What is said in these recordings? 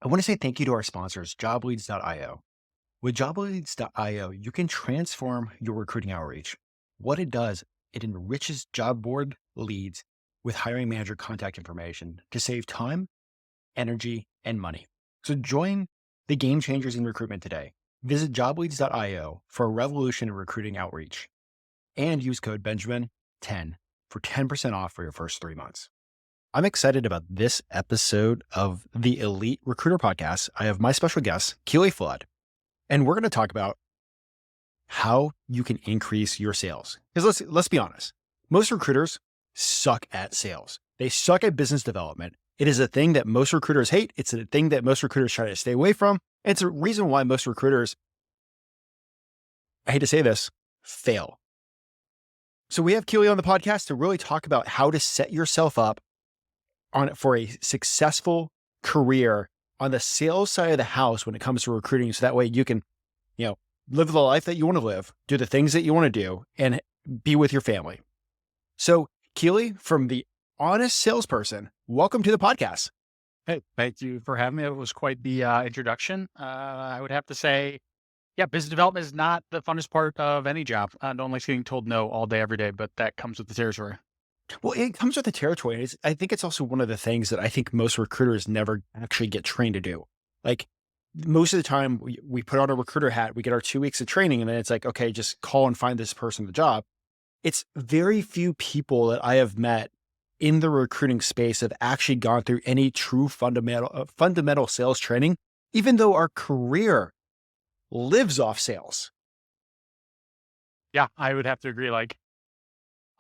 I want to say thank you to our sponsors, jobleads.io. With jobleads.io, you can transform your recruiting outreach. What it does, it enriches job board leads with hiring manager contact information to save time, energy, and money. So join the game changers in recruitment today. Visit jobleads.io for a revolution in recruiting outreach and use code Benjamin10 for 10% off for your first 3 months. I'm excited about this episode of the Elite Recruiter Podcast. I have my special guest, Keely Flood, and we're going to talk about how you can increase your sales. Because let's be honest, most recruiters suck at sales. They suck at business development. It is a thing that most recruiters hate. It's a thing that most recruiters try to stay away from. And it's a reason why most recruiters, I hate to say this, fail. So we have Keely on the podcast to really talk about how to set yourself up for a successful career on the sales side of the house when it comes to recruiting. So that way you can, live the life that you want to live, do the things that you want to do, and be with your family. So Keely, from the Honest Salesperson, welcome to the podcast. Hey, thank you for having me. It was quite the introduction. I would have to say, yeah, business development is not the funnest part of any job. I don't like getting told no all day, every day, but that comes with the territory. Well, it comes with the territory. I think it's also one of the things that I think most recruiters never actually get trained to do. Like most of the time we put on a recruiter hat, we get our 2 weeks of training, and then it's like, okay, just call and find this person the job. It's very few people that I have met in the recruiting space have actually gone through any true fundamental sales training, even though our career lives off sales. Yeah, I would have to agree. Like,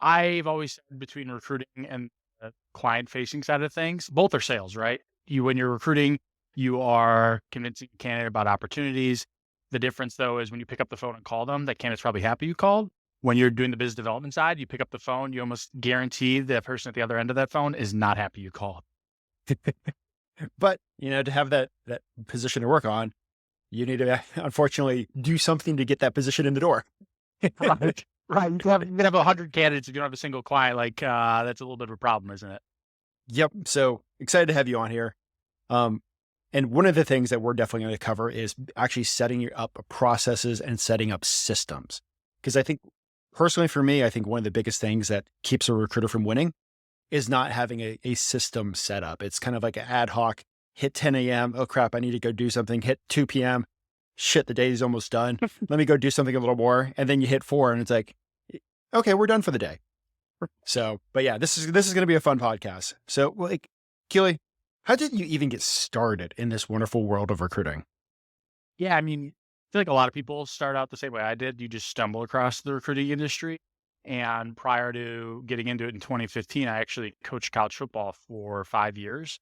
I've always said between recruiting and the client-facing side of things, both are sales, right? When you're recruiting, you are convincing a candidate about opportunities. The difference, though, is when you pick up the phone and call them, that candidate's probably happy you called. When you're doing the business development side, you pick up the phone, you almost guarantee the person at the other end of that phone is not happy you called. But, to have that position to work on, you need to unfortunately do something to get that position in the door. Right. Right. You can have 100 candidates if you don't have a single client. Like, that's a little bit of a problem, isn't it? Yep. So excited to have you on here. And one of the things that we're definitely going to cover is actually setting up processes and setting up systems. Because I think personally for me, I think one of the biggest things that keeps a recruiter from winning is not having a system set up. It's kind of like an ad hoc, hit 10 a.m. Oh crap, I need to go do something. Hit 2 p.m. Shit, the day is almost done. Let me go do something a little more. And then you hit 4 and it's like, okay, we're done for the day. So, but yeah, this is going to be a fun podcast. So like, Keely, how did you even get started in this wonderful world of recruiting? Yeah, I mean, I feel like a lot of people start out the same way I did. You just stumble across the recruiting industry. And prior to getting into it in 2015, I actually coached college football for 5 years.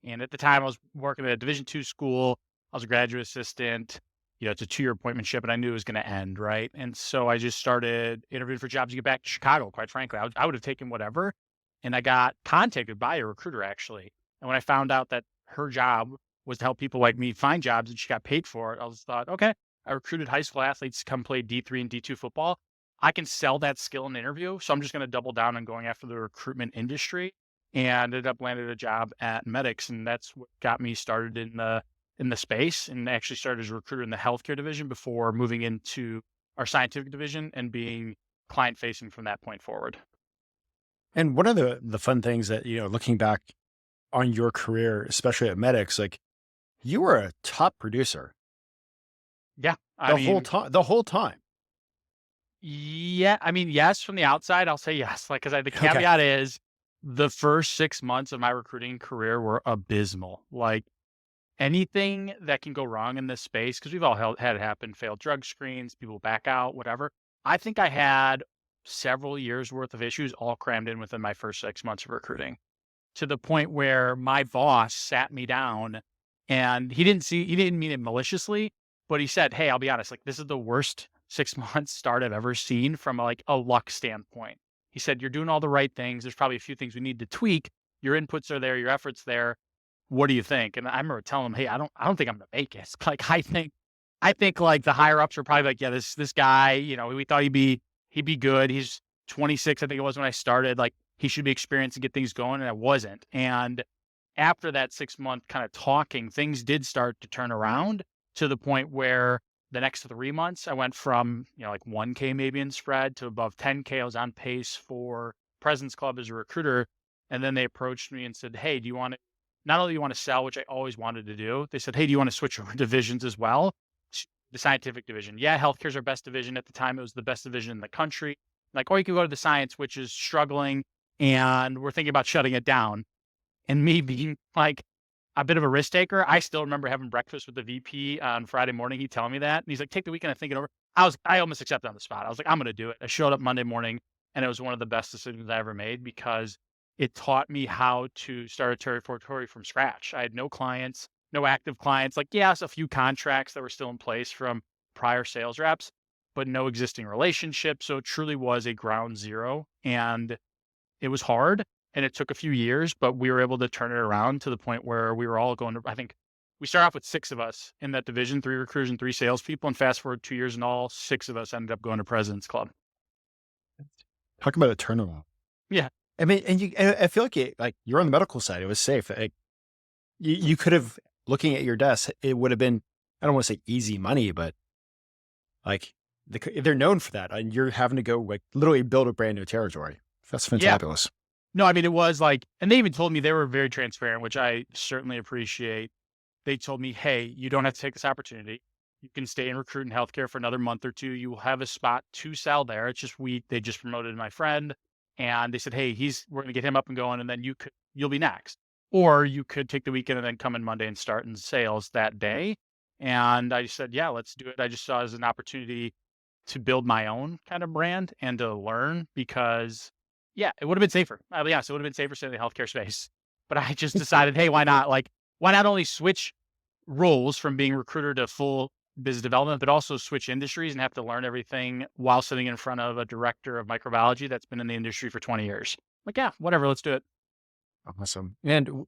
And at the time, I was working at a Division II school. I was a graduate assistant. It's a 2-year appointmentship, and I knew it was going to end, right? And so I just started interviewing for jobs to get back to Chicago, quite frankly. I would have taken whatever. And I got contacted by a recruiter, actually. And when I found out that her job was to help people like me find jobs and she got paid for it, I was thought, okay, I recruited high school athletes to come play D3 and D2 football. I can sell that skill in an interview. So I'm just going to double down on going after the recruitment industry, and ended up landing a job at Medics. And that's what got me started in the space, and actually started as a recruiter in the healthcare division before moving into our scientific division and being client facing from that point forward. And one of the fun things that, looking back on your career, especially at Medics, like you were a top producer Yeah. the whole time. Yeah. I mean, yes, from the outside, I'll say yes. Like, cause the Okay. caveat is the first 6 months of my recruiting career were abysmal. Like, anything that can go wrong in this space, because we've all had it happen, failed drug screens, people back out, whatever. I think I had several years worth of issues all crammed in within my first 6 months of recruiting, to the point where my boss sat me down, and he didn't mean it maliciously, but he said, "Hey, I'll be honest, like, this is the worst 6 months start I've ever seen from a luck standpoint." He said, "You're doing all the right things. There's probably a few things we need to tweak. Your inputs are there, your efforts there. What do you think?" And I remember telling him, "Hey, I don't think I'm gonna make it." Like, I think like the higher ups are probably like, "Yeah, this guy, we thought he'd be good. He's 26, I think it was when I started. Like, he should be experienced to get things going," and I wasn't. And after that 6-month kind of talking, things did start to turn around to the point where the next 3 months, I went from, like 1K maybe in spread to above 10K. I was on pace for President's Club as a recruiter. And then they approached me and said, "Hey, do you want to, not only do you want to sell, which I always wanted to do, they said, hey, do you want to switch over divisions as well? The scientific division. Yeah, healthcare's our best division at the time. It was the best division in the country. Like, or you could go to the science, which is struggling, and we're thinking about shutting it down." And me being like a bit of a risk taker, I still remember having breakfast with the VP on Friday morning. He telling me that, and he's like, "Take the weekend to think it over." I almost accepted on the spot. I was like, "I'm gonna do it." I showed up Monday morning, and it was one of the best decisions I ever made because it taught me how to start a territory from scratch. I had no clients, no active clients. Like, yes, a few contracts that were still in place from prior sales reps, but no existing relationships. So it truly was a ground zero, and it was hard and it took a few years, but we were able to turn it around to the point where we were all going to, I think we started off with 6 of us in that division, 3 recruiters and 3 salespeople. And fast forward 2 years and all 6 of us ended up going to President's Club. Talk about a turnaround. Yeah. I mean, and I feel like you're on the medical side. It was safe. Like you could have looking at your desk. It would have been, I don't want to say easy money, but like they're known for that, and you're having to go like literally build a brand new territory. That's Yeah. fantabulous. No, I mean, it was like, and they even told me they were very transparent, which I certainly appreciate. They told me, hey, you don't have to take this opportunity. You can stay in recruit and healthcare for another month or two. You will have a spot to sell there. It's just they just promoted my friend, and they said, hey, we're gonna get him up and going, and then you'll be next. Or you could take the weekend and then come in Monday and start in sales that day. And I said, yeah, let's do it. I just saw it as an opportunity to build my own kind of brand and to learn because, yeah, it would have been safer. I'll be honest, it would have been safer staying in the healthcare space. But I just decided, hey, why not? Like, why not only switch roles from being recruiter to full business development, but also switch industries and have to learn everything while sitting in front of a director of microbiology that's been in the industry for 20 years. Like, yeah, whatever, let's do it. Awesome. And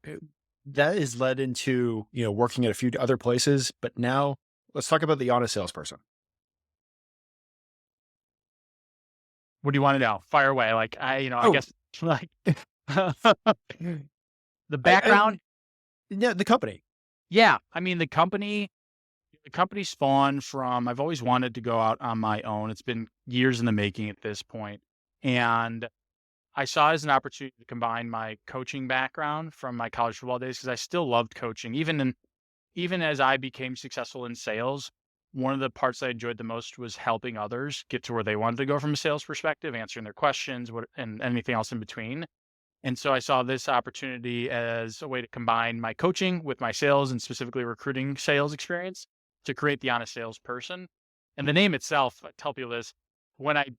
that is led into, working at a few other places, but now let's talk about the honest salesperson. What do you want to know? Fire away. Like, I Oh, guess like the I background. yeah, the company. Yeah. I mean, the company spawned from, I've always wanted to go out on my own. It's been years in the making at this point. And I saw it as an opportunity to combine my coaching background from my college football days because I still loved coaching. Even as I became successful in sales, one of the parts I enjoyed the most was helping others get to where they wanted to go from a sales perspective, answering their questions, and anything else in between. And so I saw this opportunity as a way to combine my coaching with my sales and specifically recruiting sales experience to create the Honest Salesperson. And the name itself, I tell people this, when I'm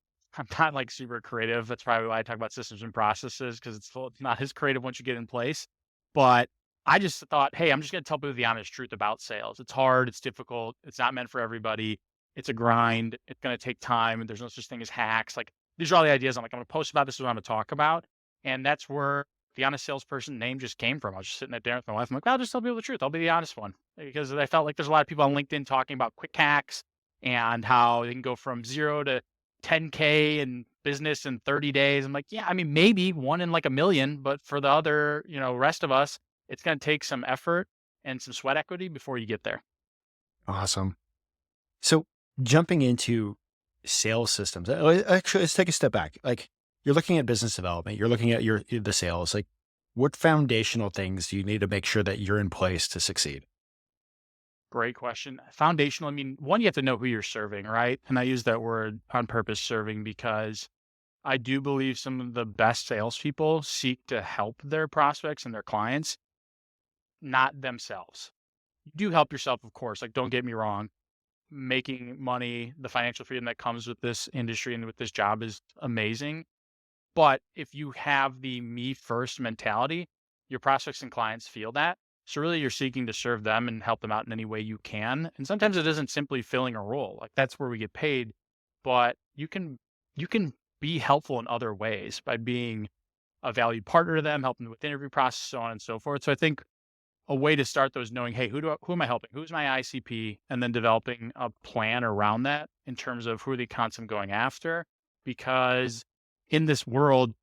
not like super creative. That's probably why I talk about systems and processes because it's not as creative once you get in place. But I just thought, hey, I'm just going to tell people the honest truth about sales. It's hard. It's difficult. It's not meant for everybody. It's a grind. It's going to take time. And there's no such thing as hacks. Like, these are all the ideas. I'm like, I'm going to post about this. Is what I'm going to talk about. And that's where the Honest Salesperson name just came from. I was just sitting at dinner with my wife. I'm like, I'll just tell people the truth. I'll be the honest one because I felt like there's a lot of people on LinkedIn talking about quick hacks and how they can go from 0 to 10K in business in 30 days. I'm like, yeah, I mean, maybe one in like a million, but for the other, rest of us, it's going to take some effort and some sweat equity before you get there. Awesome. So jumping into sales systems, actually, let's take a step back. Like you're looking at business development, you're looking at the sales. Like, what foundational things do you need to make sure that you're in place to succeed? Great question. Foundational. I mean, one, you have to know who you're serving, right? And I use that word on purpose, serving, because I do believe some of the best salespeople seek to help their prospects and their clients, not themselves. You do help yourself, of course. Like, don't get me wrong. Making money, the financial freedom that comes with this industry and with this job is amazing. But if you have the me first mentality, your prospects and clients feel that. So really you're seeking to serve them and help them out in any way you can. And sometimes it isn't simply filling a role. Like, that's where we get paid, but you can be helpful in other ways by being a valued partner to them, helping them with interview process, so on and so forth. So I think a way to start those knowing, hey, who am I helping? Who's my ICP? And then developing a plan around that in terms of who are the accounts I'm going after. Because in this world,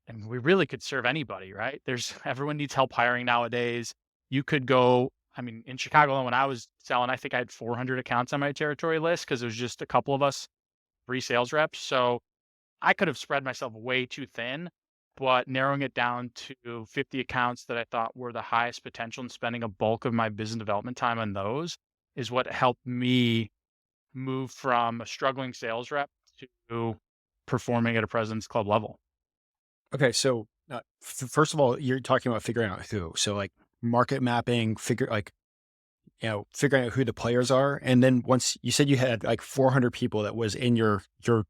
and we really could serve anybody, right? There's everyone needs help hiring nowadays. You could go, I mean, in Chicago when I was selling, I think I had 400 accounts on my territory list because there was just a couple of us, free sales reps. So I could have spread myself way too thin, but narrowing it down to 50 accounts that I thought were the highest potential and spending a bulk of my business development time on those is what helped me move from a struggling sales rep to performing at a President's Club level. Okay, so first of all, you're talking about figuring out who. So like market mapping, figuring out who the players are, and then once you said you had like 400 people that was in your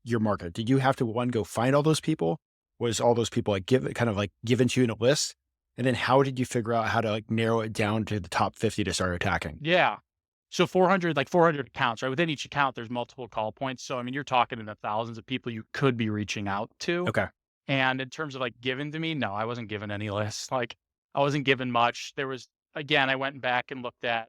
market, did you have to one go find all those people? Was all those people like given to you in a list? And then how did you figure out how to like narrow it down to the top 50 to start attacking? Yeah. So 400, like 400 accounts, right? Within each account, there's multiple call points. So, I mean, you're talking in the thousands of people you could be reaching out to. Okay. And in terms of like given to me, no, I wasn't given any lists. Like I wasn't given much. There was, again, I went back and looked at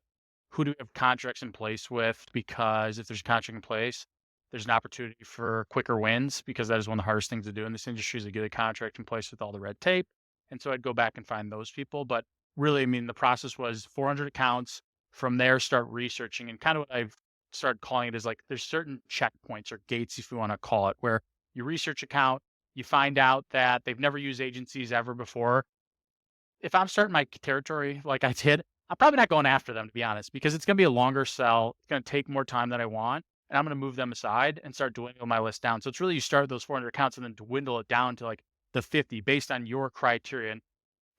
who do we have contracts in place with, because if there's a contract in place, there's an opportunity for quicker wins, because that is one of the hardest things to do in this industry is to get a contract in place with all the red tape. And so I'd go back and find those people. But really, I mean, the process was 400 accounts. From there, start researching, and kind of what I've started calling it is like there's certain checkpoints or gates, if you want to call it, where you research account, you find out that they've never used agencies ever before. If I'm starting my territory like I did, I'm probably not going after them, to be honest, because it's going to be a longer sell. It's going to take more time than I want. And I'm going to move them aside and start dwindling my list down. So it's really you start those 400 accounts and then dwindle it down to like the 50 based on your criteria. And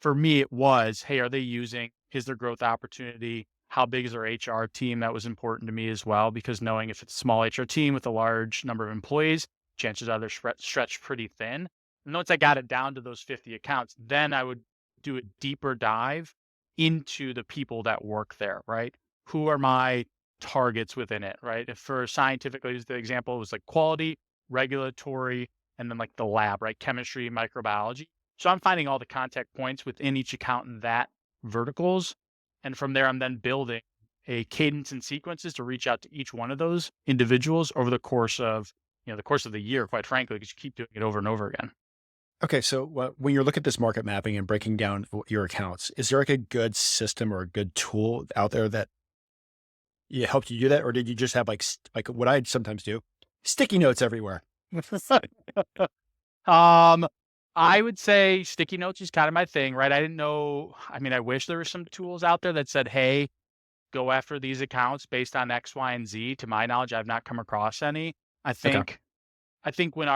for me, it was, hey, are they using, is there growth opportunity? How big is their HR team? That was important to me as well, because knowing if it's a small HR team with a large number of employees, chances are they're stretched pretty thin. And once I got it down to those 50 accounts, then I would do a deeper dive into the people that work there, right? Who are my targets within it, right? If for scientifically, as the example, it was like quality, regulatory, and then like the lab, right? Chemistry, microbiology. So I'm finding all the contact points within each account in that verticals. And from there, I'm then building a cadence and sequences to reach out to each one of those individuals over the course of, the course of the year, quite frankly, because you keep doing it over and over again. Okay, so when you look at this market mapping and breaking down your accounts, is there like a good system or a good tool out there that helped you do that, or did you just have like what I sometimes do, sticky notes everywhere? Um, I would say sticky notes is kind of my thing, right? I didn't know. I mean, I wish there were some tools out there that said, hey, go after these accounts based on X, Y, and Z. To my knowledge, I've not come across any. I Okay. think I think when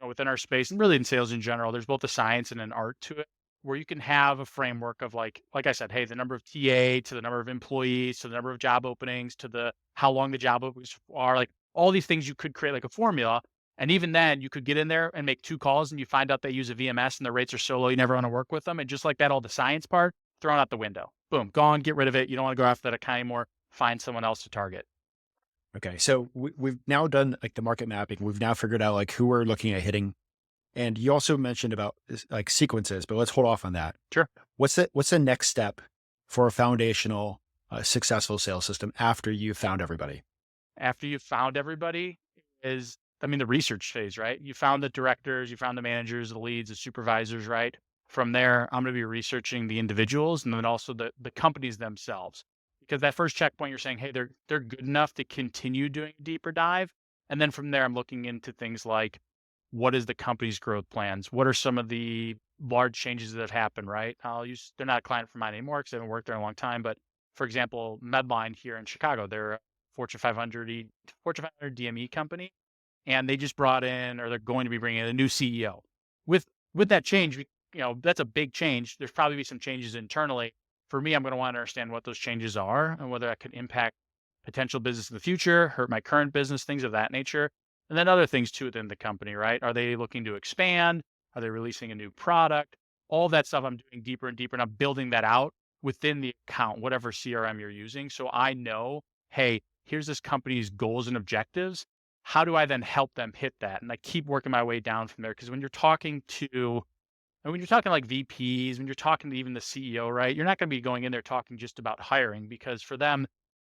within our space and really in sales in general, there's both a science and an art to it, where you can have a framework of like I said, hey, the number of TA to the number of employees to the number of job openings to the how long the job openings are, like all these things you could create like a formula. And even then you could get in there and make two calls and you find out they use a VMS and the rates are so low you never want to work with them. And just like that, all the science part thrown out the window. Boom, gone, get rid of it. You don't want to go after that account anymore. Find someone else to target. Okay. So we've now done like the market mapping. We've now figured out like who we're looking at hitting. And you also mentioned about like sequences, but let's hold off on that. Sure. What's the next step for a foundational, successful sales system after you've found everybody? After you've found everybody is, I mean, the research phase, right? You found the directors, you found the managers, the leads, the supervisors, right? From there, I'm going to be researching the individuals and then also the companies themselves. Because that first checkpoint, you're saying, hey, they're good enough to continue doing a deeper dive. And then from there, I'm looking into things like what is the company's growth plans? What are some of the large changes that have happened, right? They're not a client for mine anymore because I haven't worked there in a long time. But for example, Medline here in Chicago, they're a Fortune 500, Fortune 500 DME company, and they just brought in, or they're going to be bringing in a new CEO. With that change, that's a big change. There's probably be some changes internally. For me, I'm going to want to understand what those changes are and whether that could impact potential business in the future, hurt my current business, things of that nature. And then other things too within the company, right? Are they looking to expand? Are they releasing a new product? All that stuff I'm doing deeper and deeper, and I'm building that out within the account, whatever CRM you're using. So I know, hey, here's this company's goals and objectives. How do I then help them hit that? And I keep working my way down from there. Because when you're talking like VPs, when you're talking to even the CEO, right? You're not going to be going in there talking just about hiring, because for them,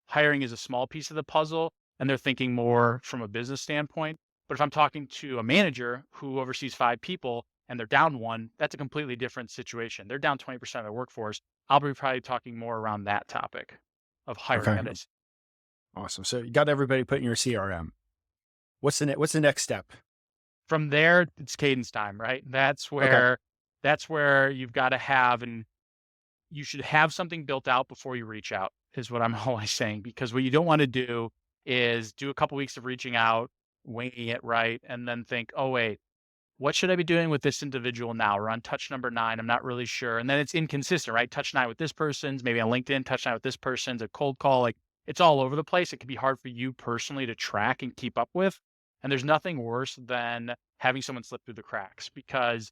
hiring is a small piece of the puzzle and they're thinking more from a business standpoint. But if I'm talking to a manager who oversees 5 people, and they're down one, that's a completely different situation. They're down 20% of their workforce. I'll be probably talking more around that topic of hiring Okay. others. Awesome. So you got everybody put in your CRM. What's the next step? From there, it's cadence time, right? Okay. That's where you've got to have, and you should have something built out before you reach out, is what I'm always saying. Because what you don't want to do is do a couple weeks of reaching out, winging it right, and then think, oh wait, what should I be doing with this individual now? We're on touch number 9. I'm not really sure. And then it's inconsistent, right? Touch 9 with this person's, maybe on LinkedIn, touch 9 with this person's, a cold call. Like it's all over the place. It can be hard for you personally to track and keep up with. And there's nothing worse than having someone slip through the cracks, because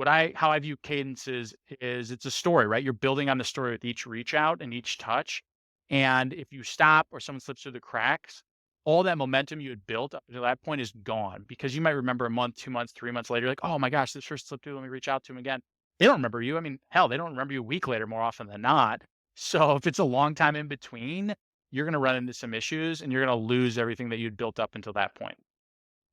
how I view cadences is it's a story, right? You're building on the story with each reach out and each touch. And if you stop or someone slips through the cracks, all that momentum you had built up to that point is gone, because you might remember a month, 2 months, 3 months later, like, oh my gosh, this first slipped through. Let me reach out to him again. They don't remember you. I mean, hell, they don't remember you a week later more often than not. So if it's a long time in between, you're going to run into some issues and you're going to lose everything that you'd built up until that point.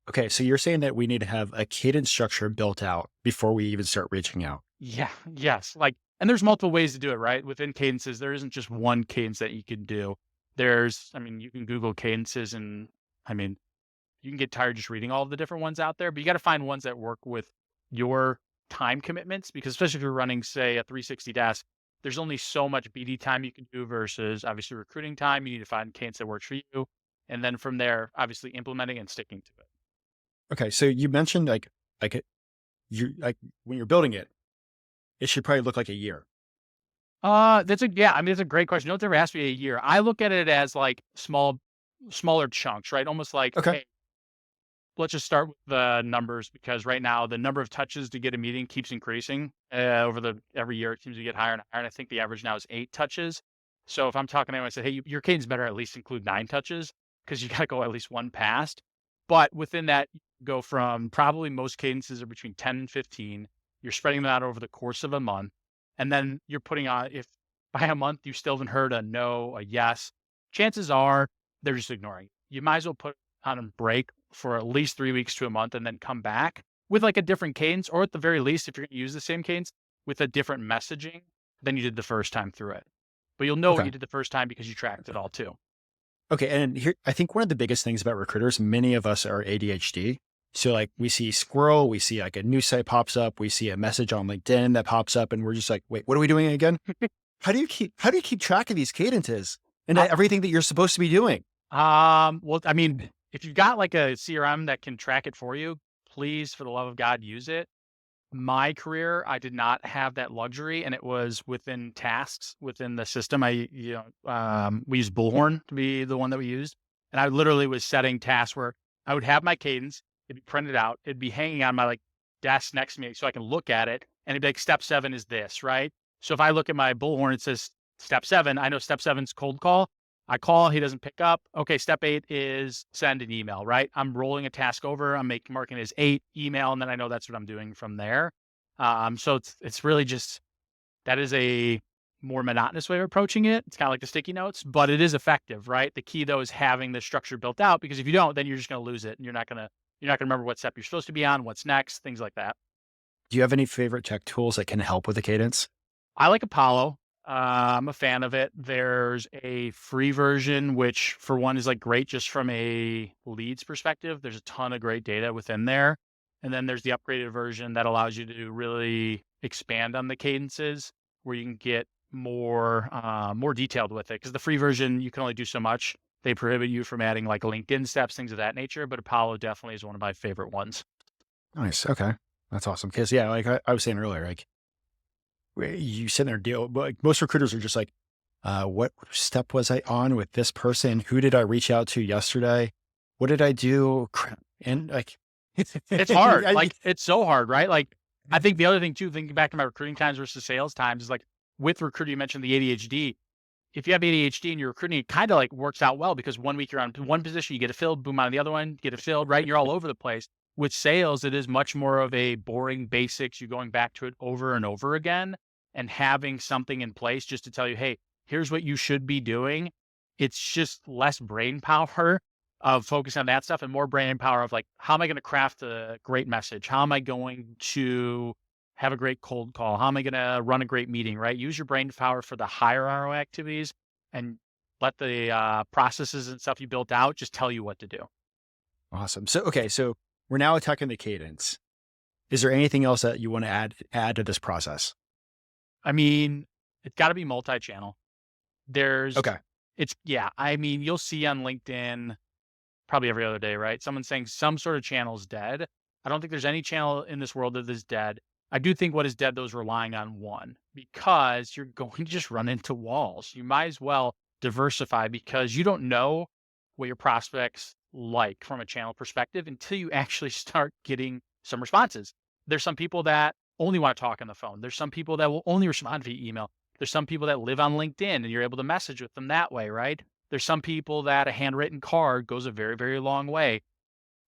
Okay. So you're saying that we need to have a cadence structure built out before we even start reaching out. Yeah, yes. Like, and there's multiple ways to do it, right? Within cadences, there isn't just one cadence that you can do. I mean, you can Google cadences and I mean, you can get tired just reading all of the different ones out there, but you got to find ones that work with your time commitments, because especially if you're running, say, a 360 desk, there's only so much BD time you can do versus obviously recruiting time. You need to find cadence that works for you. And then from there, obviously implementing and sticking to it. Okay. So you mentioned like when you're building it, it should probably look like a year. Yeah, I mean, it's a great question. No one's ever asked me a year. I look at it as like smaller chunks, right? Almost like, Okay. hey, let's just start with the numbers, because right now the number of touches to get a meeting keeps increasing every year. It seems to get higher and higher. And I think the average now is 8 touches. So if I'm talking to anyone, I say, hey, your cadence better at least include 9 touches, because you got to go at least one past. But within that, you go from probably most cadences are between 10 and 15. You're spreading them out over the course of a month. And then you're putting on, if by a month you still haven't heard a no, a yes, chances are they're just ignoring. You might as well put on a break for at least 3 weeks to a month and then come back with like a different cadence, or at the very least, if you're going to use the same cadence, with a different messaging than you did the first time through it. But you'll know what Okay. you did the first time because you tracked it all too. Okay. And here, I think one of the biggest things about recruiters, many of us are ADHD. So like we see squirrel, we see like a new site pops up, we see a message on LinkedIn that pops up, and we're just like, wait, what are we doing again? How do you keep track of these cadences and Uh, everything that you're supposed to be doing? well, I mean, if you've got like a CRM that can track it for you, please, for the love of God, use it. My career, I did not have that luxury, and it was within tasks within the system. We used Bullhorn to be the one that we used, and I literally was setting tasks where I would have my cadence, it'd be printed out, it'd be hanging on my like desk next to me so I can look at it, and it'd be like step 7 is this, right? So if I look at my Bullhorn, it says step 7, I know step 7's cold call. I call, he doesn't pick up. Okay, step 8 is send an email, right? I'm rolling a task over, marking it as 8 email, and then I know that's what I'm doing from there. So it's really just, that is a more monotonous way of approaching it. It's kind of like the sticky notes, but it is effective, right? The key though is having the structure built out, because if you don't, then you're just going to lose it, and you're not gonna remember what step you're supposed to be on, what's next, things like that. Do you have any favorite tech tools that can help with the cadence? I like Apollo. I'm a fan of it. There's a free version, which for one is like great just from a leads perspective. There's a ton of great data within there. And then there's the upgraded version that allows you to really expand on the cadences, where you can get more detailed with it. Because the free version, you can only do so much. They prohibit you from adding like LinkedIn steps, things of that nature. But Apollo definitely is one of my favorite ones. Nice. Okay. That's awesome. Because yeah, like I was saying earlier, like you sit there deal, but like most recruiters are just like, what step was I on with this person? Who did I reach out to yesterday? What did I do? Crap. And like, It's hard. I, Like, it's so hard, right? Like, I think the other thing too, thinking back to my recruiting times versus sales times, is like with recruiting, you mentioned the ADHD. If you have ADHD and you're recruiting, it kind of like works out well, because one week you're on one position, you get it filled, boom, on the other one, get it filled, right? And you're all over the place. With sales, it is much more of a boring basics. You're going back to it over and over again, and having something in place just to tell you, hey, here's what you should be doing. It's just less brain power of focusing on that stuff and more brain power of like, how am I going to craft a great message? How am I going to have a great cold call? How am I going to run a great meeting, right? Use your brain power for the higher ROI activities and let the processes and stuff you built out just tell you what to do. Awesome. So, okay, so we're now attacking the cadence. Is there anything else that you want to add to this process? I mean, it's got to be multi-channel. There's, Okay. yeah. I mean, you'll see on LinkedIn probably every other day, right? Someone saying some sort of channel is dead. I don't think there's any channel in this world that is dead. I do think what is dead, though, is relying on one because you're going to just run into walls. You might as well diversify because you don't know what your prospects like from a channel perspective until you actually start getting some responses. There's some people that only want to talk on the phone. There's some people that will only respond via email. There's some people that live on LinkedIn and you're able to message with them that way, right? There's some people that a handwritten card goes a very, very long way.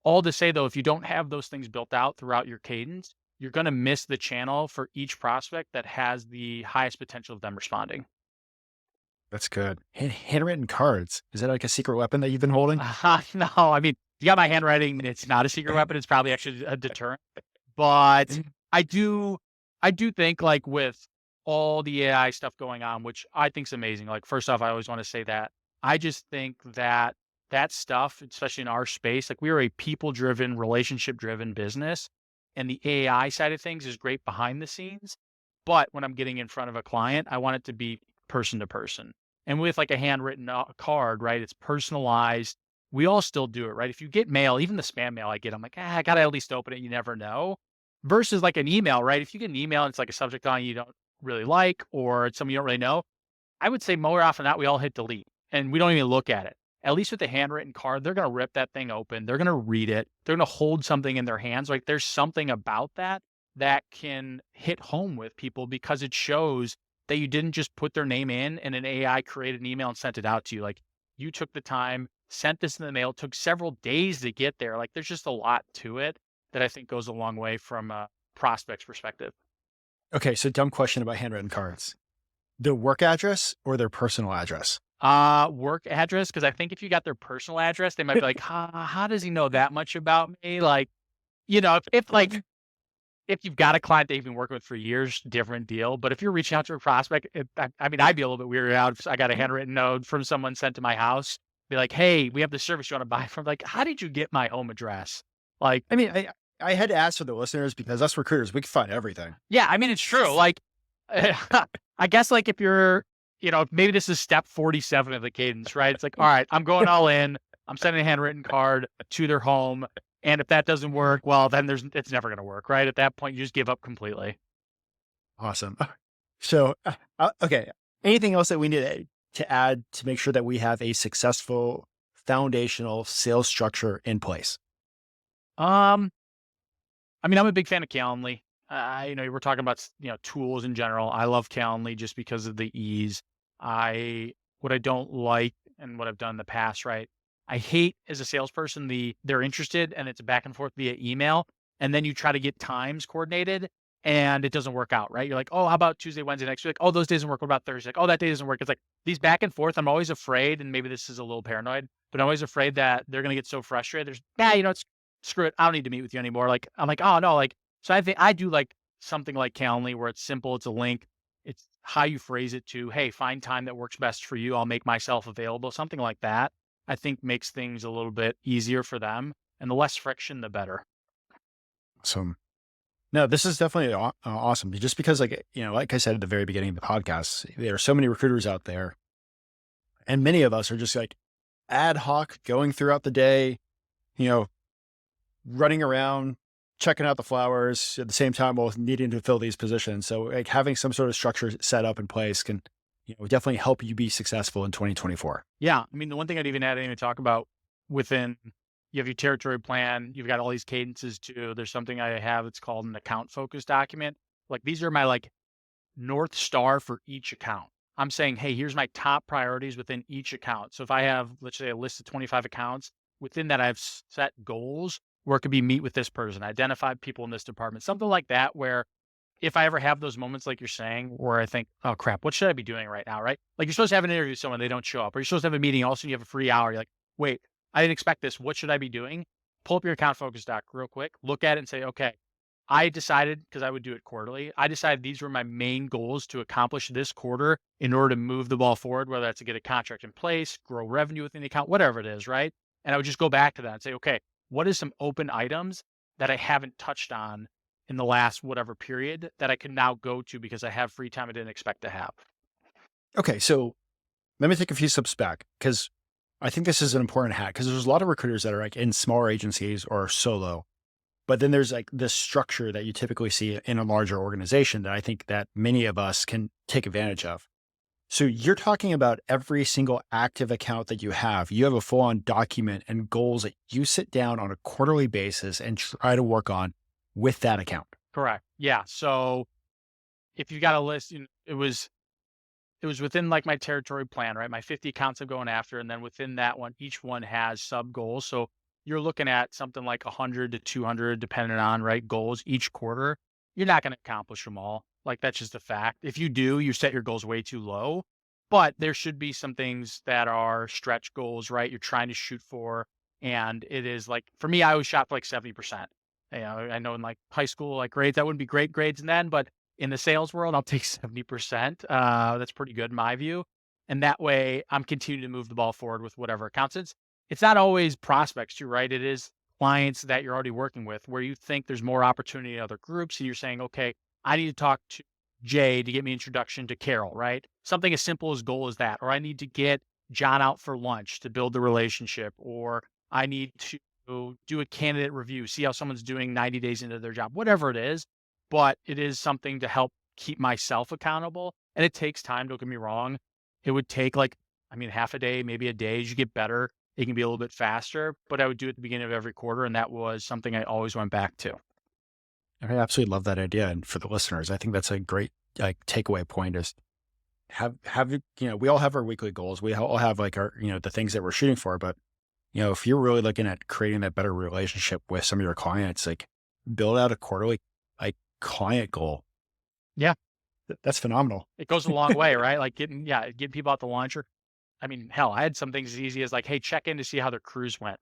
All to say though, if you don't have those things built out throughout your cadence, you're going to miss the channel for each prospect that has the highest potential of them responding. That's good. Handwritten cards. Is that like a secret weapon that you've been holding? No, I mean, you got my handwriting. It's not a secret weapon. It's probably actually a deterrent. But I do, I do think like with all the AI stuff going on, which I think is amazing. Like first off, I always want to say that I just think that that stuff, especially in our space, like we are a people-driven, relationship-driven business, and the AI side of things is great behind the scenes. But when I'm getting in front of a client, I want it to be person to person. And with like a handwritten card, right? It's personalized. We all still do it, right? If you get mail, even the spam mail I get, I'm like, I gotta at least open it. You never know. Versus like an email, right? If you get an email and it's like a subject line you don't really like or it's something you don't really know, I would say more often than not, we all hit delete and we don't even look at it. At least with the handwritten card, they're gonna rip that thing open. They're gonna read it. They're gonna hold something in their hands. Like there's something about that that can hit home with people because it shows that you didn't just put their name in and an AI created an email and sent it out to you. Like you took the time, sent this in the mail, took several days to get there. Like there's just a lot to it that I think goes a long way from a prospect's perspective. Okay, so dumb question about handwritten cards. The work address or their personal address? Work address, because I think if you got their personal address, they might be like, how does he know that much about me? Like, if like if you've got a client that you've been working with for years, different deal. But if you're reaching out to a prospect, I mean, I'd be a little bit weirded out if I got a handwritten note from someone sent to my house, be like, "Hey, we have this service you want to buy from." Like, how did you get my home address? Like, I mean, I had to ask for the listeners because us recruiters, we can find everything. yeah, I mean, it's true. Like, I guess like if you're, maybe this is step 47 of the cadence, right? It's like, all right, I'm going all in. I'm sending a handwritten card to their home. And if that doesn't work, well, then it's never going to work, right? At that point, you just give up completely. Awesome. So, okay. Anything else that we need to add to make sure that we have a successful foundational sales structure in place? Um, I mean, I'm a big fan of Calendly. We're talking about, tools in general. I love Calendly just because of the ease. What I don't like and what I've done in the past, right? I hate as a salesperson, they're interested and it's back and forth via email. And then you try to get times coordinated and it doesn't work out, right? You're like, oh, how about Tuesday, Wednesday next week? Oh, those days don't work. What about Thursday? Like, oh, that day doesn't work. It's like these back and forth. I'm always afraid, and maybe this is a little paranoid, but I'm always afraid that they're going to get so frustrated. It's screw it. I don't need to meet with you anymore. Like, I'm like, oh no, like, so I think I do like something like Calendly where it's simple. It's a link. It's how you phrase it to, hey, find time that works best for you. I'll make myself available. Something like that, I think makes things a little bit easier for them. And the less friction, the better. So, no, this is definitely awesome. Just because, like I said at the very beginning of the podcast, there are so many recruiters out there, and many of us are just like ad hoc going throughout the day, you know, running around, checking out the flowers at the same time while needing to fill these positions. So like having some sort of structure set up in place can, definitely help you be successful in 2024. Yeah. I mean, the one thing I'd even add in to talk about within, you have your territory plan, you've got all these cadences too. There's something I have, it's called an account focus document. Like these are my like North Star for each account. I'm saying, hey, here's my top priorities within each account. So if I have, let's say, a list of 25 accounts, within that, I've set goals where it could be meet with this person, identify people in this department, something like that, where if I ever have those moments, like you're saying, where I think, oh crap, what should I be doing right now? Right. Like you're supposed to have an interview with someone, they don't show up, or you're supposed to have a meeting, also you have a free hour. You're like, wait, I didn't expect this. What should I be doing? Pull up your account focus doc real quick, look at it and say, okay, I decided, because I would do it quarterly, I decided these were my main goals to accomplish this quarter in order to move the ball forward, whether that's to get a contract in place, grow revenue within the account, whatever it is, right? And I would just go back to that and say, okay, what is some open items that I haven't touched on in the last whatever period that I can now go to because I have free time I didn't expect to have? Okay, so let me take a few steps back because I think this is an important hack because there's a lot of recruiters that are like in smaller agencies or solo, but then there's like this structure that you typically see in a larger organization that I think that many of us can take advantage of. So you're talking about every single active account that you have. You have a full on document and goals that you sit down on a quarterly basis and try to work on with that account. Correct. Yeah. So if you got a list, it was within like my territory plan, right? My 50 accounts I'm going after. And then within that one, each one has sub goals. So you're looking at something like 100 to 200, depending on, right, goals each quarter. You're not going to accomplish them all. Like that's just a fact. If you do, you set your goals way too low. But there should be some things that are stretch goals, right? You're trying to shoot for. And it is like, for me, I always shot for like 70%. I know in like high school, like grades, that wouldn't be great grades and then, but in the sales world, I'll take 70%. That's pretty good in my view. And that way I'm continuing to move the ball forward with whatever accounts. It's not always prospects too, right? It is clients that you're already working with where you think there's more opportunity in other groups. And you're saying, okay, I need to talk to Jay to get me introduction to Carol, right? Something as simple as goal as that. Or I need to get John out for lunch to build the relationship. Or I need to do a candidate review, see how someone's doing 90 days into their job, whatever it is, but it is something to help keep myself accountable. And it takes time. Don't get me wrong. It would take like, I mean, half a day, maybe a day as you get better. It can be a little bit faster, but I would do it at the beginning of every quarter. And that was something I always went back to. I absolutely love that idea. And for the listeners, I think that's a great like takeaway point is we all have our weekly goals. We all have like our, the things that we're shooting for. But, if you're really looking at creating that better relationship with some of your clients, like build out a quarterly like client goal. Yeah. That's phenomenal. It goes a long way, right? Like getting people out to lunch or, I mean, hell, I had some things as easy as like, hey, check in to see how their cruise went.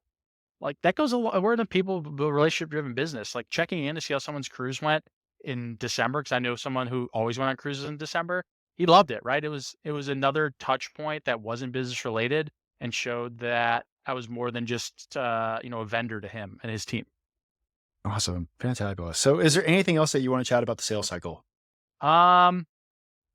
Like that goes a lot. We're in a relationship driven business. Like checking in to see how someone's cruise went in December, because I know someone who always went on cruises in December. He loved it, right? It was another touch point that wasn't business related and showed that I was more than just a vendor to him and his team. Awesome. Fantabulous. So is there anything else that you want to chat about the sales cycle? Um,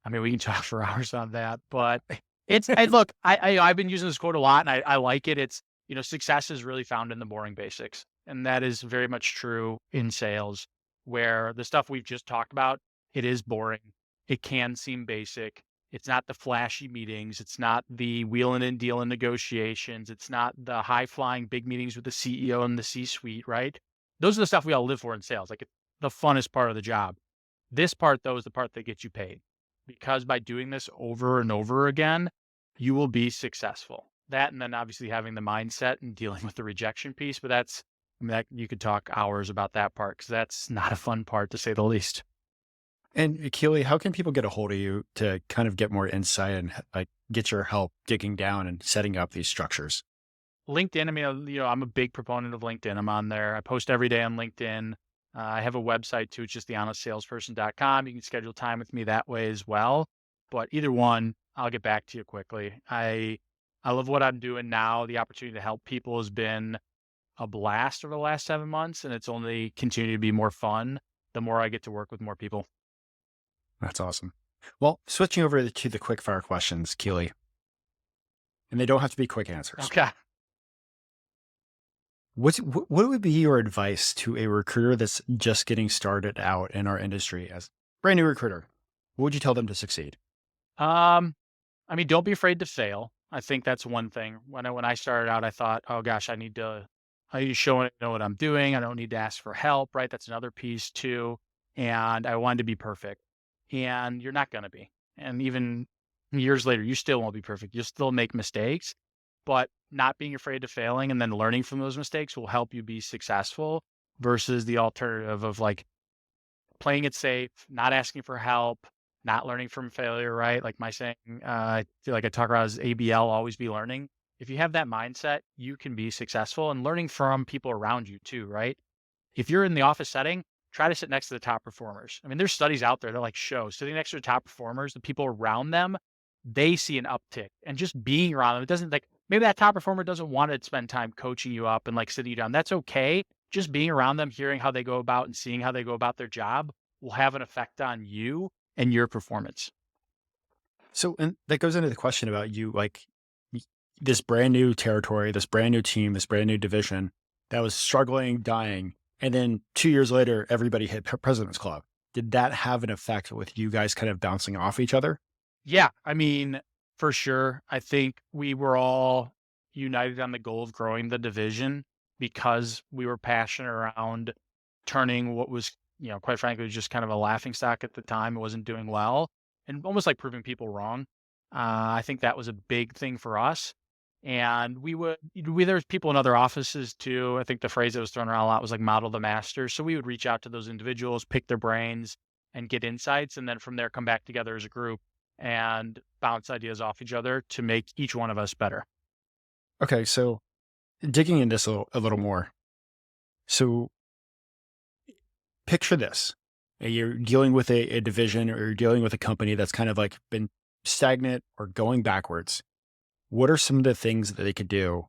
I mean, we can talk for hours on that, but look, I've been using this quote a lot and I like it. It's, success is really found in the boring basics. And that is very much true in sales, where the stuff we've just talked about, it is boring. It can seem basic. It's not the flashy meetings. It's not the wheeling and dealing negotiations. It's not the high flying big meetings with the CEO and the C suite, right? Those are the stuff we all live for in sales. Like it's the funnest part of the job. This part, though, is the part that gets you paid, because by doing this over and over again, you will be successful. That, and then obviously having the mindset and dealing with the rejection piece. But I mean, that you could talk hours about that part because that's not a fun part to say the least. And Keely, how can people get a hold of you to kind of get more insight and like get your help digging down and setting up these structures? LinkedIn, I mean, I'm a big proponent of LinkedIn. I'm on there. I post every day on LinkedIn. I have a website too. It's just the honestsalesperson.com. You can schedule time with me that way as well. But either one, I'll get back to you quickly. I love what I'm doing now. The opportunity to help people has been a blast over the last 7 months, and it's only continued to be more fun the more I get to work with more people. That's awesome. Well, switching over to the quick fire questions, Keely, and they don't have to be quick answers. Okay. What would be your advice to a recruiter that's just getting started out in our industry as a brand new recruiter? What would you tell them to succeed? Um, I mean, don't be afraid to fail. I think that's one thing. When I started out, I thought, oh gosh, I need to show and know what I'm doing. I don't need to ask for help, right? That's another piece too. And I wanted to be perfect. And you're not gonna be. And even years later, you still won't be perfect. You'll still make mistakes, but not being afraid of failing and then learning from those mistakes will help you be successful versus the alternative of like playing it safe, not asking for help, not learning from failure, right? Like my saying, I feel like I talk about as ABL, always be learning. If you have that mindset, you can be successful and learning from people around you too, right? If you're in the office setting, try to sit next to the top performers. I mean, there's studies out there that like show sitting next to the top performers, the people around them, they see an uptick. And just being around them, it doesn't like maybe that top performer doesn't want to spend time coaching you up and like sitting you down. That's okay. Just being around them, hearing how they go about and seeing how they go about their job will have an effect on you and your performance. So, and that goes into the question about you, like y- this brand new territory, this brand new team, this brand new division that was struggling, dying. And then 2 years later, everybody hit President's Club. Did that have an effect with you guys kind of bouncing off each other? Yeah, I mean, for sure. I think we were all united on the goal of growing the division because we were passionate around turning what was, quite frankly, just kind of a laughing stock at the time. It wasn't doing well and almost like proving people wrong. I think that was a big thing for us. And there's people in other offices too. I think the phrase that was thrown around a lot was like model the master. So we would reach out to those individuals, pick their brains and get insights. And then from there, come back together as a group and bounce ideas off each other to make each one of us better. Okay. So, digging in this a little more. So, picture this. You're dealing with a division or you're dealing with a company that's kind of like been stagnant or going backwards. What are some of the things that they could do,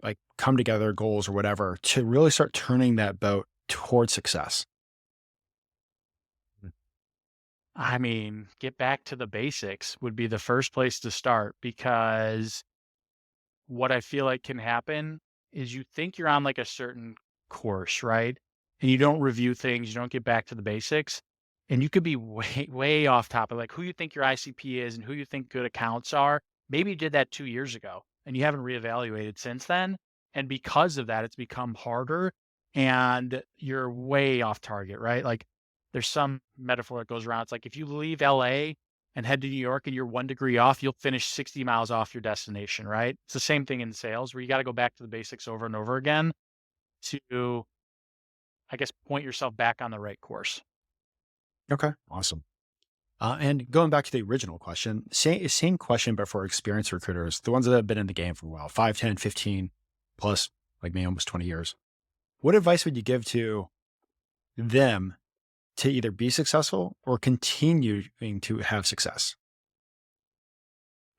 like come together, goals or whatever, to really start turning that boat towards success? I mean, get back to the basics would be the first place to start because what I feel like can happen is you think you're on like a certain course, right? And you don't review things, you don't get back to the basics, and you could be way, way off topic, like who you think your ICP is and who you think good accounts are. Maybe you did that 2 years ago and you haven't reevaluated since then. And because of that, it's become harder and you're way off target, right? Like there's some metaphor that goes around. It's like if you leave LA and head to New York and you're 1 degree off, you'll finish 60 miles off your destination, right? It's the same thing in sales where you got to go back to the basics over and over again to, I guess, point yourself back on the right course. Okay, awesome. And going back to the original question, same question, but for experienced recruiters, the ones that have been in the game for a while, 5, 10, 15 plus, like me, almost 20 years. What advice would you give to them to either be successful or continuing to have success?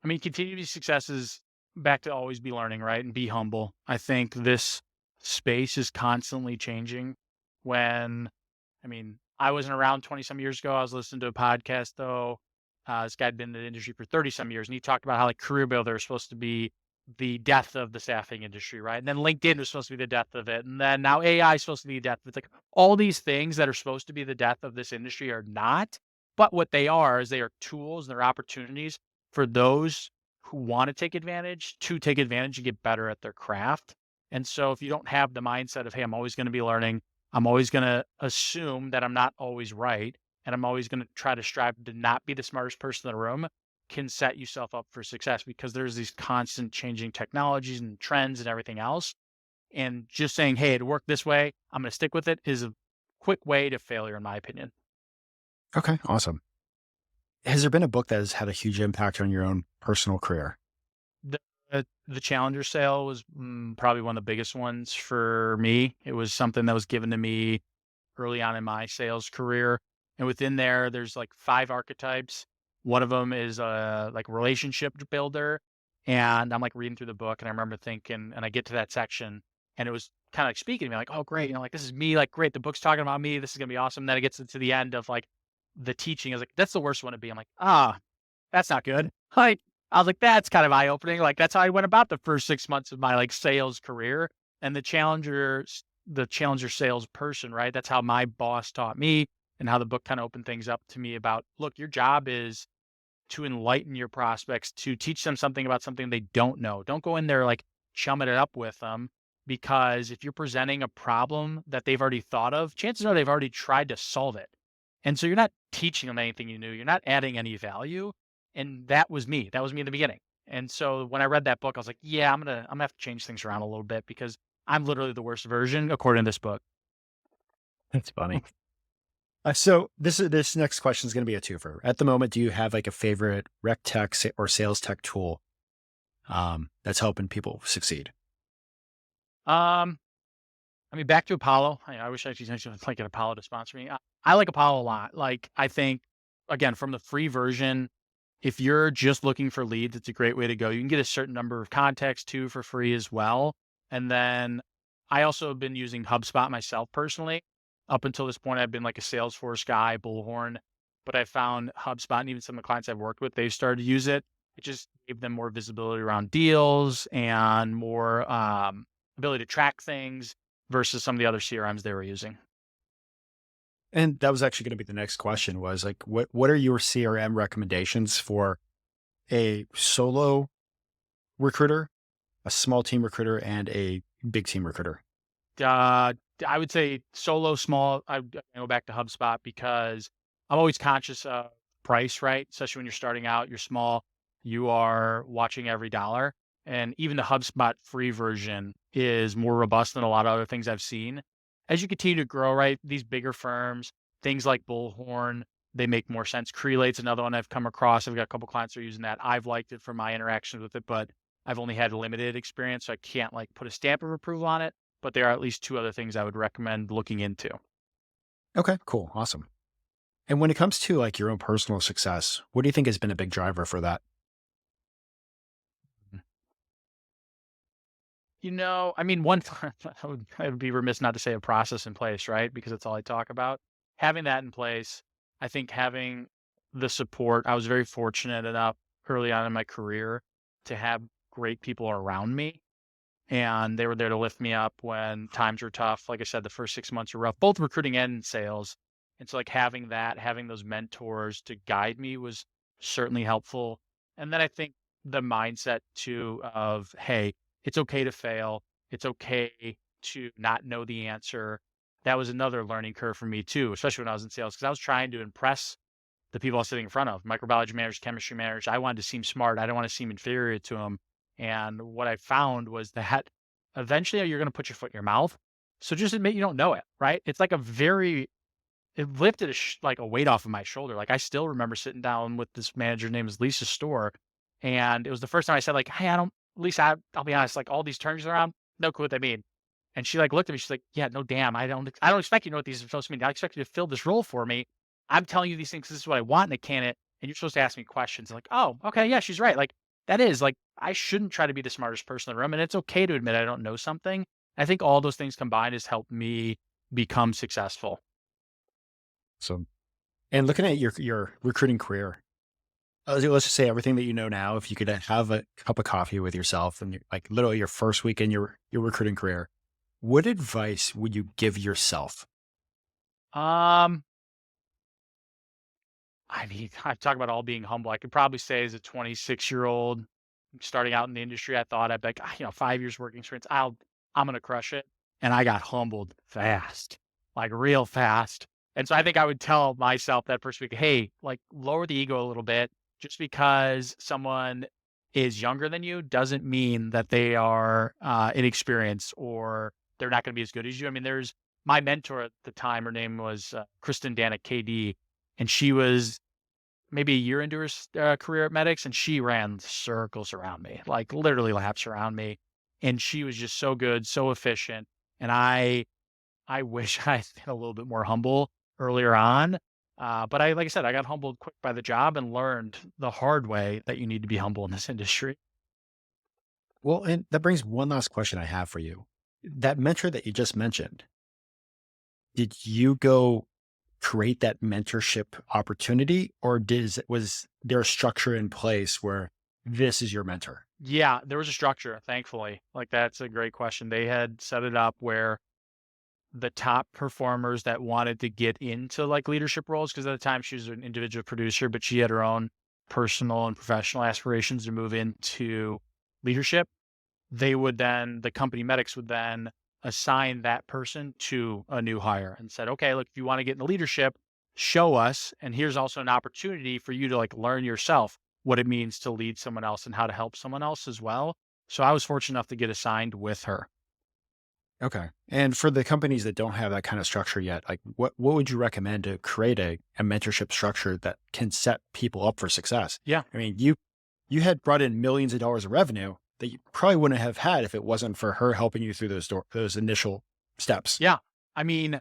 I mean, continued success is back to always be learning, right? And be humble. I think this space is constantly changing. When, I mean, I wasn't around 20 some years ago. I was listening to a podcast though. This guy had been in the industry for 30 some years and he talked about how like career builder is supposed to be the death of the staffing industry, right? And then LinkedIn was supposed to be the death of it. And then now AI is supposed to be the death of it. It's like all these things that are supposed to be the death of this industry are not. But what they are is they are tools and they're opportunities for those who want to take advantage and get better at their craft. And so if you don't have the mindset of, hey, I'm always going to be learning, I'm always going to assume that I'm not always right, and I'm always going to try to strive to not be the smartest person in the room, can set yourself up for success because there's these constant changing technologies and trends and everything else. And just saying, hey, it worked this way, I'm going to stick with it is a quick way to failure, in my opinion. Okay, awesome. Has there been a book that has had a huge impact on your own personal career? The Challenger sale was, probably one of the biggest ones for me. It was something that was given to me early on in my sales career, and within there, there's, like, 5 archetypes. One of them is, like, relationship builder, and I'm, like, reading through the book, and I remember thinking and I get to that section, and it was kinda, like, speaking to me, like, "Oh, great," like, "This is me, like, great, the book's talking about me, this is gonna be awesome." Then it gets to the end of, like, the teaching, I was like, "That's the worst one to be." I'm like, "Ah, that's not good." Like, I was like, "That's kind of eye-opening." Like, that's how I went about the first 6 months of my, like, sales career, and the challenger salesperson, right? That's how my boss taught me and how the book kinda opened things up to me about, look, your job is to enlighten your prospects, to teach them something about something they don't know. Don't go in there, like, chumming it up with them, because if you're presenting a problem that they've already thought of, chances are they've already tried to solve it. And so you're not teaching them anything you knew, you're not adding any value, and that was me. That was me in the beginning. And so when I read that book, I was like, "Yeah, I'm gonna have to change things around a little bit because I'm literally the worst version according to this book." That's funny. So this next question is going to be a twofer. At the moment, do you have like a favorite rec tech or sales tech tool that's helping people succeed? Um, I mean, back to Apollo. I wish I could like get Apollo to sponsor me. I like Apollo a lot. Like, I think again from the free version, if you're just looking for leads, it's a great way to go. You can get a certain number of contacts too for free as well. And then I also have been using HubSpot myself personally. Up until this point, I've been like a Salesforce guy, Bullhorn, but I found HubSpot and even some of the clients I've worked with, they've started to use it. It just gave them more visibility around deals and more ability to track things versus some of the other CRMs they were using. And that was actually going to be the next question was like, what are your CRM recommendations for a solo recruiter, a small team recruiter, and a big team recruiter? Uh, I would say solo, small. I would go back to HubSpot because I'm always conscious of price, right? Especially when you're starting out, you're small, you are watching every dollar. And even the HubSpot free version is more robust than a lot of other things I've seen. As you continue to grow, right? These bigger firms, things like Bullhorn, they make more sense. Crelate's another one I've come across. I've got a couple clients that are using that. I've liked it from my interactions with it, but I've only had limited experience, so I can't like put a stamp of approval on it, but there are at least 2 other things I would recommend looking into. Okay, cool. Awesome. And when it comes to like your own personal success, what do you think has been a big driver for that? Mm. I mean, one I would be remiss not to say a process in place, right? Because that's all I talk about. Having that in place, I think having the support, I was very fortunate enough early on in my career to have great people around me, and they were there to lift me up when times were tough. Like I said, the first 6 months were rough, both recruiting and in sales. And so like having that, having those mentors to guide me was certainly helpful. And then I think the mindset too of, hey, it's okay to fail. It's okay to not know the answer. That was another learning curve for me too, especially when I was in sales, because I was trying to impress the people I was sitting in front of, microbiology managers, chemistry managers. I wanted to seem smart. I didn't want to seem inferior to them. And what I found was that eventually you're going to put your foot in your mouth. So just admit you don't know it, right? It's like it lifted like a weight off of my shoulder. Like I still remember sitting down with this manager named is Lisa Store. And it was the first time I said like, hey, I don't, Lisa, I'll be honest, like all these terms around, no clue what they mean. And she like looked at me. She's like, "Yeah, no, damn. I don't expect you to know what these are supposed to mean. I expect you to fill this role for me. I'm telling you these things. This is what I want in a candidate, and you're supposed to ask me questions." Like, oh, okay, yeah, she's right. Like that is like I shouldn't try to be the smartest person in the room, and it's okay to admit I don't know something. I think all those things combined has helped me become successful. So, and looking at your recruiting career, let's just say everything that you know now, if you could have a cup of coffee with yourself and like literally your first week in your recruiting career, what advice would you give yourself? Um, I mean, I talk about all being humble. I could probably say as a 26-year-old starting out in the industry, I thought I'd be like, "Ah, 5 years working experience. I'm gonna crush it." And I got humbled fast, like real fast. And so I think I would tell myself that first week, hey, like lower the ego a little bit. Just because someone is younger than you doesn't mean that they are inexperienced or they're not going to be as good as you. I mean, there's my mentor at the time. Her name was Kristen Danick, KD, and she was maybe a year into her career at Medics, and she ran circles around me, like literally laps around me. And she was just so good, so efficient. And I wish I'd been a little bit more humble earlier on. But like I said, I got humbled quick by the job and learned the hard way that you need to be humble in this industry. Well, and that brings one last question I have for you. That mentor that you just mentioned, did you go create that mentorship opportunity, or was there a structure in place where this is your mentor? Yeah, there was a structure, thankfully. Like that's a great question. They had set it up where the top performers that wanted to get into like leadership roles, because at the time she was an individual producer, but she had her own personal and professional aspirations to move into leadership. The company medics would then assign that person to a new hire and said, okay, look, if you want to get into leadership, show us. And here's also an opportunity for you to like learn yourself what it means to lead someone else and how to help someone else as well. So I was fortunate enough to get assigned with her. Okay. And for the companies that don't have that kind of structure yet, like what would you recommend to create a mentorship structure that can set people up for success? Yeah. I mean, you you had brought in millions of dollars of revenue that you probably wouldn't have had if it wasn't for her helping you through those initial steps. Yeah. I mean,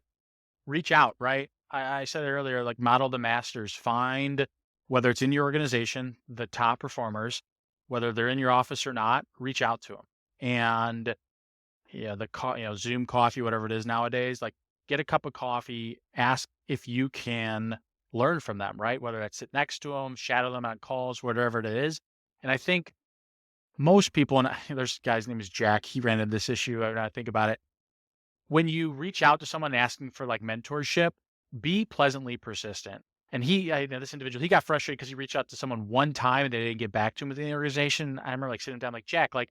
reach out, right? I said it earlier, like model the masters, find whether it's in your organization, the top performers, whether they're in your office or not, reach out to them. And yeah, Zoom coffee, whatever it is nowadays, like get a cup of coffee, ask if you can learn from them, right? Whether that's sit next to them, shadow them on calls, whatever it is. And I think most people, and there's a guy's name is Jack, he ran into this issue. When I think about it, when you reach out to someone asking for like mentorship, be pleasantly persistent. And I know this individual, he got frustrated because he reached out to someone one time and they didn't get back to him within the organization. I remember like sitting down, like, Jack, like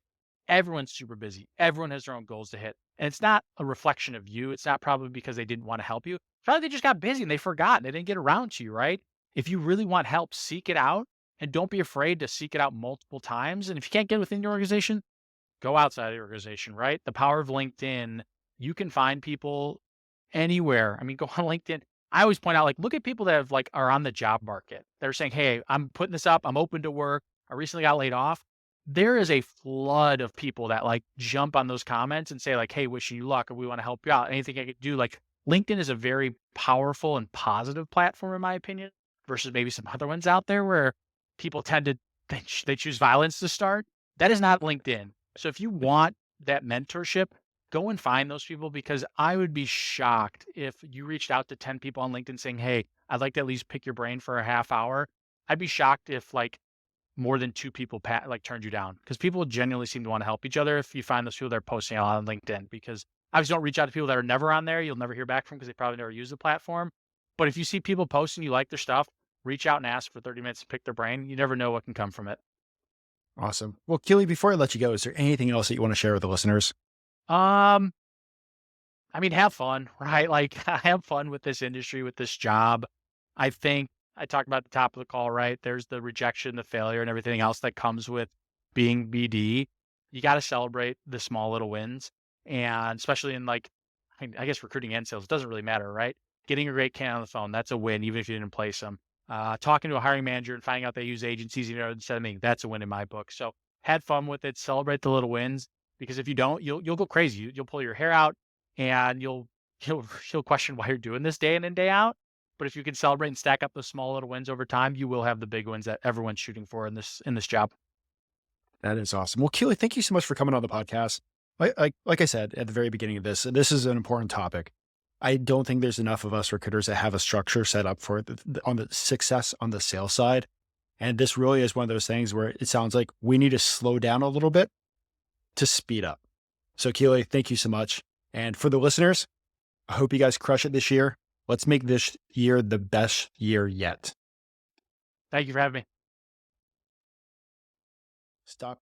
everyone's super busy. Everyone has their own goals to hit. And it's not a reflection of you. It's not probably because they didn't want to help you. Probably they just got busy and they forgot and they didn't get around to you, right? If you really want help, seek it out and don't be afraid to seek it out multiple times. And if you can't get within your organization, go outside the organization, right? The power of LinkedIn, you can find people anywhere. I mean, go on LinkedIn. I always point out, like, look at people that have like are on the job market. They're saying, "Hey, I'm putting this up. I'm open to work. I recently got laid off." There is a flood of people that like jump on those comments and say, like, "Hey, wishing you luck, or we want to help you out. Anything I could do." Like, LinkedIn is a very powerful and positive platform, in my opinion, versus maybe some other ones out there where people tend to they choose violence to start. That is not LinkedIn. So if you want that mentorship, go and find those people because I would be shocked if you reached out to 10 people on LinkedIn saying, "Hey, I'd like to at least pick your brain for a half hour." I'd be shocked if like more than two people like turned you down because people genuinely seem to want to help each other if you find those people that are posting a lot on LinkedIn because obviously don't reach out to people that are never on there. You'll never hear back from because they probably never use the platform. But if you see people posting, you like their stuff, reach out and ask for 30 minutes to pick their brain. You never know what can come from it. Awesome. Well, Keely, before I let you go, is there anything else that you want to share with the listeners? Um, I mean, have fun, right? Like, have fun with this industry, with this job. I think I talked about at the top of the call, right? There's the rejection, the failure, and everything else that comes with being BD. You got to celebrate the small little wins. And especially in like, I guess recruiting and sales, it doesn't really matter, right? Getting a great candidate on the phone, that's a win, even if you didn't place them. Talking to a hiring manager and finding out they use agencies, instead of me, that's a win in my book. So had fun with it, celebrate the little wins, because if you don't, you'll go crazy. You'll pull your hair out and you'll question why you're doing this day in and day out. But if you can celebrate and stack up the small little wins over time, you will have the big wins that everyone's shooting for in this job. That is awesome. Well, Keely, thank you so much for coming on the podcast. Like I said at the very beginning of this is an important topic. I don't think there's enough of us recruiters that have a structure set up for on the success on the sales side. And this really is one of those things where it sounds like we need to slow down a little bit to speed up. So, Keely, thank you so much. And for the listeners, I hope you guys crush it this year. Let's make this year the best year yet. Thank you for having me. Stop.